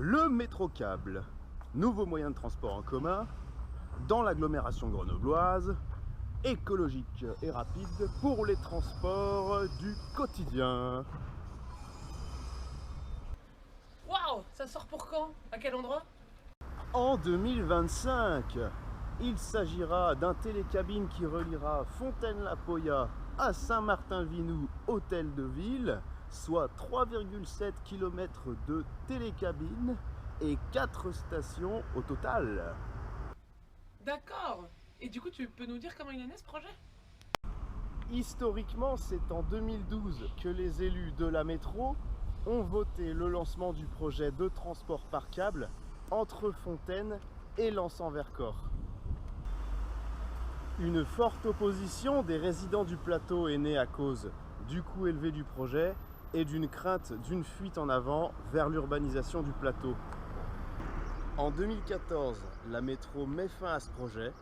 Le métrocable, nouveau moyen de transport en commun dans l'agglomération grenobloise, écologique et rapide pour les transports du quotidien. Waouh, ça sort pour quand? À quel endroit? En 2025, il s'agira d'un télécabine qui reliera Fontaine-la-Poya à Saint-Martin-Vinoux, hôtel de ville, soit 3,7 km de télécabine et 4 stations au total. D'accord. Et du coup, tu peux nous dire comment il est né ce projet? Historiquement, c'est en 2012 que les élus de la métro ont voté le lancement du projet de transport par câble entre Fontaine et Lens-en-Vercors. Une forte opposition des résidents du plateau est née à cause du coût élevé du projet et d'une crainte d'une fuite en avant vers l'urbanisation du plateau. En 2014, la métro met fin à ce projet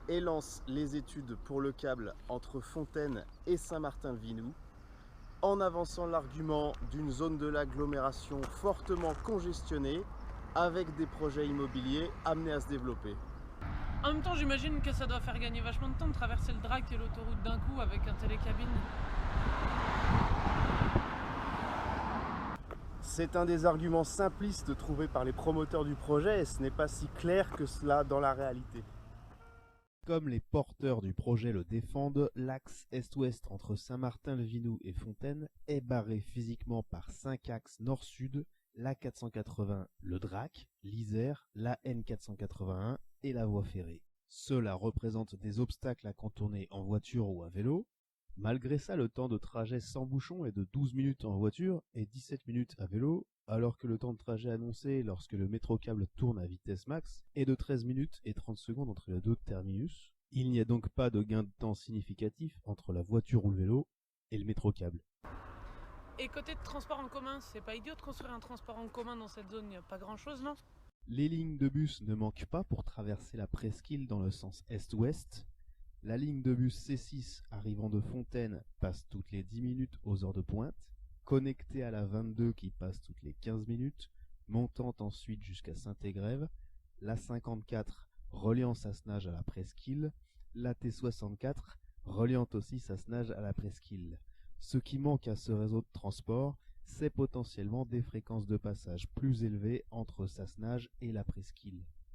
et lance les études pour le câble entre Fontaine et Saint-Martin-Vinoux, en avançant l'argument d'une zone de l'agglomération fortement congestionnée avec des projets immobiliers amenés à se développer. En même temps, j'imagine que ça doit faire gagner vachement de temps de traverser le Drac et l'autoroute d'un coup avec un télécabine. C'est un des arguments simplistes trouvés par les promoteurs du projet et ce n'est pas si clair que cela dans la réalité. Comme les porteurs du projet le défendent, l'axe est-ouest entre Saint-Martin-le-Vinoux et Fontaine est barré physiquement par 5 axes nord-sud, l'A480, le Drac, l'Isère, la N481 et la voie ferrée. Cela représente des obstacles à contourner en voiture ou à vélo. Malgré ça, le temps de trajet sans bouchon est de 12 minutes en voiture et 17 minutes à vélo, alors que le temps de trajet annoncé lorsque le métrocable tourne à vitesse max est de 13 minutes et 30 secondes entre les deux terminus. Il n'y a donc pas de gain de temps significatif entre la voiture ou le vélo et le métrocable. Et côté de transport en commun, c'est pas idiot de construire un transport en commun dans cette zone, y a pas grand chose, non? Les lignes de bus ne manquent pas pour traverser la presqu'île dans le sens est-ouest. La ligne de bus C6 arrivant de Fontaine passe toutes les 10 minutes aux heures de pointe, connectée à la 22 qui passe toutes les 15 minutes, montant ensuite jusqu'à Saint-Égrève, la 54 reliant Sassenage à la presqu'île, la T64 reliant aussi Sassenage à la presqu'île. Ce qui manque à ce réseau de transport, c'est potentiellement des fréquences de passage plus élevées entre Sassenage et la presqu'île.